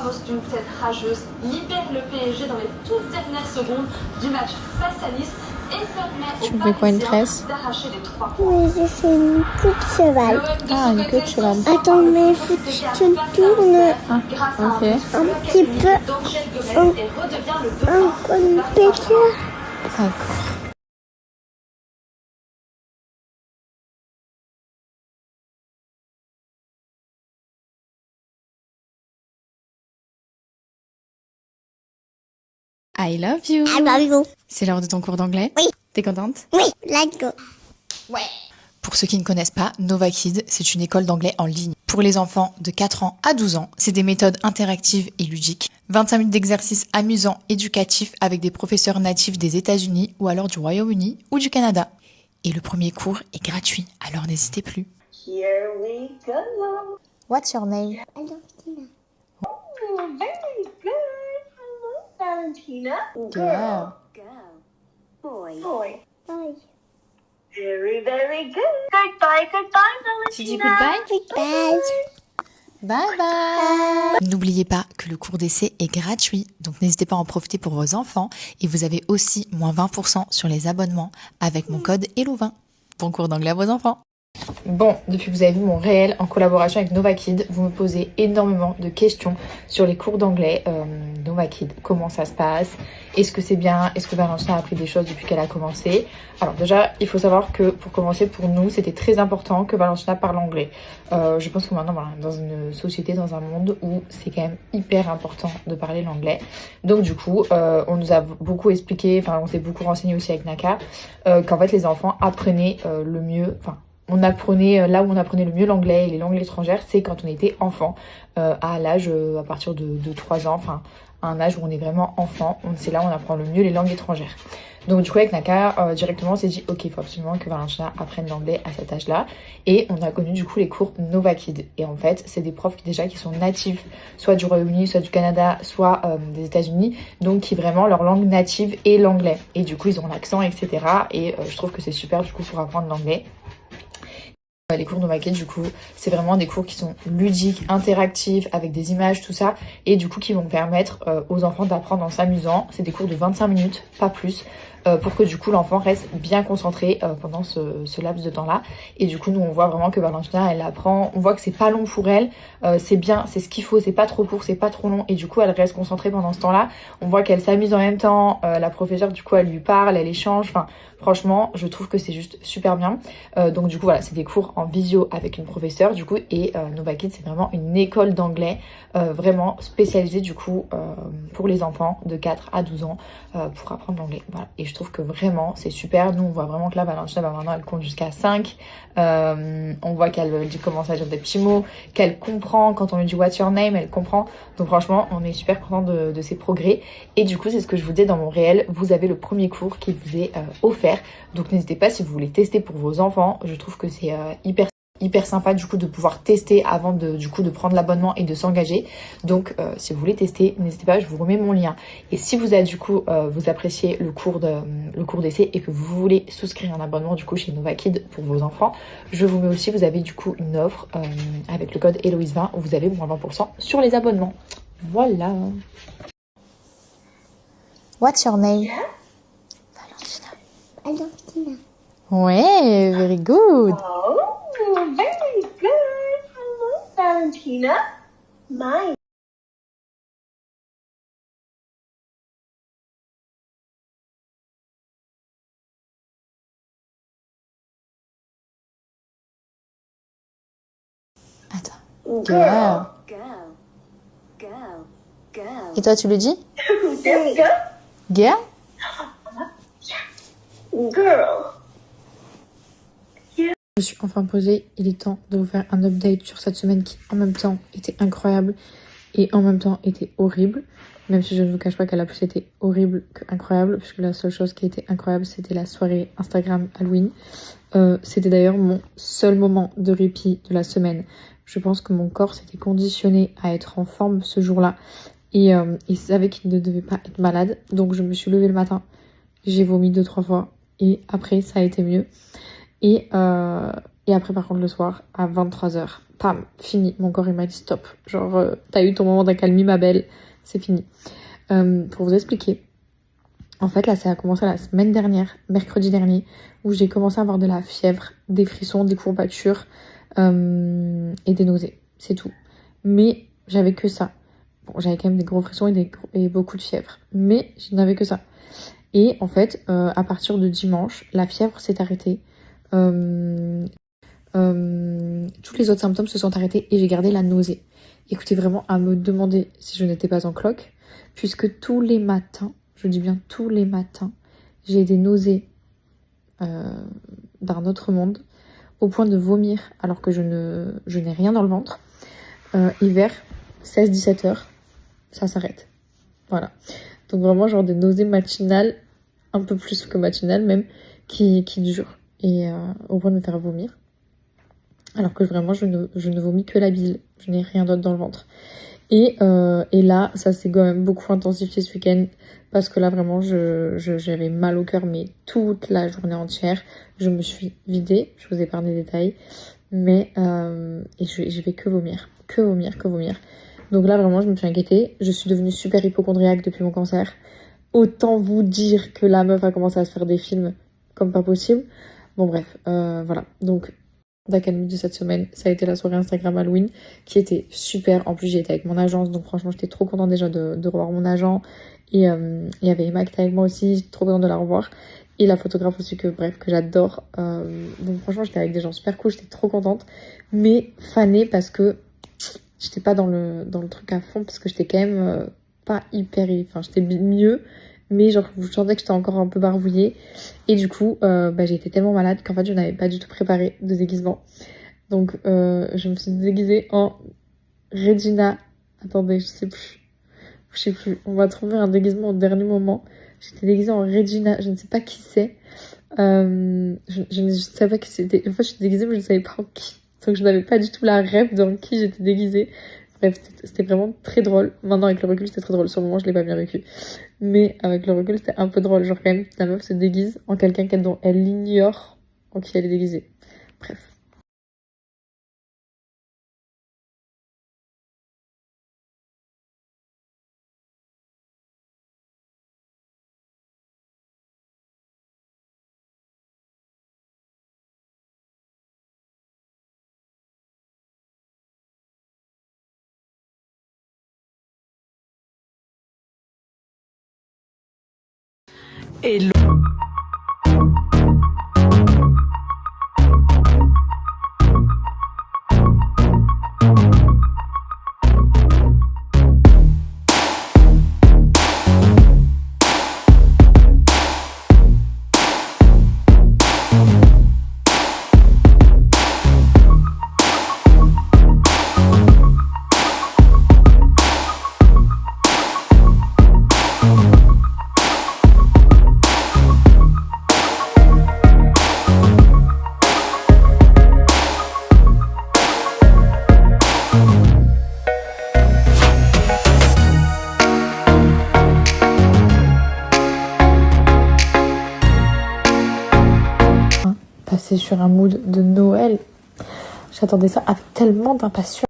Ramos d'une tête rageuse libère le PSG dans les toutes dernières secondes du match face à Nice et permet aux Parisiens d'arracher les 3 points. Oui, c'est une queue de cheval. Ah, une queue de cheval. Attends, mais il faut que tu te tournes Ok. un petit peu un pétard. D'accord. I love you. I love you. C'est l'heure de ton cours d'anglais? Oui. T'es contente? Oui, let's go. Ouais. Pour ceux qui ne connaissent pas, Nova Kids, c'est une école d'anglais en ligne. Pour les enfants de 4 ans à 12 ans, c'est des méthodes interactives et ludiques. 25 minutes d'exercices amusants, éducatifs avec des professeurs natifs des États-Unis ou alors du Royaume-Uni ou du Canada. Et le premier cours est gratuit, alors n'hésitez plus. Here we go. What's your name? Valentina. Oh, very good. Hello, Valentina. Girl. Girl. Boy. Bye. Very, very good. Goodbye, Valentina. Tu dis goodbye? Goodbye. Bye bye. N'oubliez pas que le cours d'essai est gratuit, donc n'hésitez pas à en profiter pour vos enfants. Et vous avez aussi moins 20% sur les abonnements avec mon code HELLO20. Bon cours d'anglais à vos enfants. Bon, depuis que vous avez vu mon réel en collaboration avec Nova Kids, vous me posez énormément de questions sur les cours d'anglais Nova Kids. Comment ça se passe? Est-ce que c'est bien? Est-ce que Valentina a appris des choses depuis qu'elle a commencé? Alors déjà, il faut savoir que pour commencer, pour nous, c'était très important que Valentina parle anglais. Je pense que maintenant, voilà, dans une société, dans un monde où c'est quand même hyper important de parler l'anglais. Donc du coup, on nous a beaucoup expliqué, enfin on s'est beaucoup renseigné aussi avec Naka, qu'en fait les enfants apprenaient le mieux, enfin on apprenait là où on apprenait le mieux l'anglais et les langues étrangères, c'est quand on était enfant, à l'âge à partir de 3 ans, enfin à un âge où on est vraiment enfant, c'est là où on apprend le mieux les langues étrangères. Donc du coup avec Naka, directement on s'est dit ok, il faut absolument que Valentina apprenne l'anglais à cet âge-là. Et on a connu du coup les cours Nova Kids. Et en fait c'est des profs qui sont natifs, soit du Royaume-Uni, soit du Canada, soit des États-Unis, donc qui vraiment leur langue native est l'anglais. Et du coup ils ont l'accent, etc. Et je trouve que c'est super du coup pour apprendre l'anglais. Les cours Nova Kids, du coup, c'est vraiment des cours qui sont ludiques, interactifs, avec des images, tout ça, et du coup qui vont permettre aux enfants d'apprendre en s'amusant. C'est des cours de 25 minutes, pas plus, pour que du coup l'enfant reste bien concentré pendant ce laps de temps-là. Et du coup, nous on voit vraiment que Valentina, elle apprend, on voit que c'est pas long pour elle, c'est bien, c'est ce qu'il faut, c'est pas trop court, c'est pas trop long, et du coup elle reste concentrée pendant ce temps-là. On voit qu'elle s'amuse en même temps, la professeure du coup elle lui parle, elle échange, enfin franchement je trouve que c'est juste super bien. Donc du coup voilà, c'est des cours en visio avec une professeure du coup, et Nova Kids c'est vraiment une école d'anglais vraiment spécialisée du coup pour les enfants de 4 à 12 ans pour apprendre l'anglais. Voilà, et je trouve que vraiment c'est super. Nous on voit vraiment que là Valentina maintenant elle compte jusqu'à 5, on voit qu'elle commence à dire des petits mots, qu'elle comprend quand on lui dit what's your name, elle comprend. Donc franchement on est super content de ses progrès. Et du coup c'est ce que je vous dis dans mon réel, vous avez le premier cours qui vous est offert, donc n'hésitez pas si vous voulez tester pour vos enfants. Je trouve que c'est hyper sympa du coup de pouvoir tester avant du coup de prendre l'abonnement et de s'engager. Donc si vous voulez tester, n'hésitez pas, je vous remets mon lien. Et si vous avez du coup vous appréciez le cours d'essai et que vous voulez souscrire un abonnement du coup chez Nova Kids pour vos enfants, je vous mets aussi, vous avez du coup une offre avec le code Héloïse20 où vous avez moins 20% sur les abonnements. Voilà. What's your name? Valentina. Ouais, very good. Oh, very good. Hello, Valentina. Mine. Attends. Girl. Et toi tu le dis? There we go. Girl? Girl. Je suis enfin posée, il est temps de vous faire un update sur cette semaine qui en même temps était incroyable et en même temps était horrible. Même si je ne vous cache pas qu'elle a plus été horrible que incroyable, puisque la seule chose qui était incroyable c'était la soirée Instagram Halloween. C'était d'ailleurs mon seul moment de répit de la semaine. Je pense que mon corps s'était conditionné à être en forme ce jour-là et il savait qu'il ne devait pas être malade. Donc je me suis levée le matin, j'ai vomi 2-3 fois et après ça a été mieux. Et Et après, par contre, le soir, à 23h, pam, fini. Mon corps, il m'a dit stop. Genre, t'as eu ton moment d'accalmie, ma belle. C'est fini. Pour vous expliquer, en fait, là, ça a commencé la semaine dernière, mercredi dernier, où j'ai commencé à avoir de la fièvre, des frissons, des courbatures et des nausées. C'est tout. Mais j'avais que ça. Bon, j'avais quand même des gros frissons et beaucoup de fièvre. Mais je n'avais que ça. Et en fait, à partir de dimanche, la fièvre s'est arrêtée. Tous les autres symptômes se sont arrêtés et j'ai gardé la nausée. Écoutez, vraiment à me demander si je n'étais pas en cloque, puisque tous les matins, je dis bien tous les matins, j'ai des nausées d'un autre monde, au point de vomir alors que je n'ai rien dans le ventre. Et vers 16-17 heures, ça s'arrête. Voilà. Donc vraiment genre des nausées matinales, un peu plus que matinales même, qui durent et au point de me faire vomir. Alors que vraiment je ne vomis que la bile, je n'ai rien d'autre dans le ventre. Et là, ça s'est quand même beaucoup intensifié ce week-end parce que là vraiment j'avais mal au cœur mais toute la journée entière. Je me suis vidée, je vous épargne les détails, mais et je vais que vomir. Donc là vraiment je me suis inquiétée, je suis devenue super hypocondriaque depuis mon cancer. Autant vous dire que la meuf a commencé à se faire des films comme pas possible. Bon bref, voilà. Donc d'accalmie de cette semaine, ça a été la soirée Instagram Halloween qui était super. En plus j'ai été avec mon agence, donc franchement j'étais trop contente déjà de revoir mon agent. Et il y avait Emma qui était avec moi aussi, j'étais trop contente de la revoir. Et la photographe aussi que j'adore. Donc franchement j'étais avec des gens super cool, j'étais trop contente. Mais fanée parce que j'étais pas dans le truc à fond, parce que j'étais quand même pas hyper... Enfin j'étais mieux, mais genre je sentais que j'étais encore un peu barbouillée. Et du coup j'ai été tellement malade qu'en fait je n'avais pas du tout préparé de déguisement. Donc je me suis déguisée en Regina. Attendez, je sais plus, on va trouver un déguisement au dernier moment. J'étais déguisée en Regina, je ne sais pas qui c'est. Je ne savais pas qui c'était. En fait, j'étais déguisée, mais je ne savais pas en qui. Donc, je n'avais pas du tout la rêve dans qui j'étais déguisée. Bref, c'était vraiment très drôle. Maintenant, avec le recul, c'était très drôle. Sur le moment, je l'ai pas bien vécu. Mais avec le recul, c'était un peu drôle. Genre, quand même, la meuf se déguise en quelqu'un dont elle ignore en qui elle est déguisée. Bref. Passer sur un mood de Noël. J'attendais ça avec tellement d'impatience.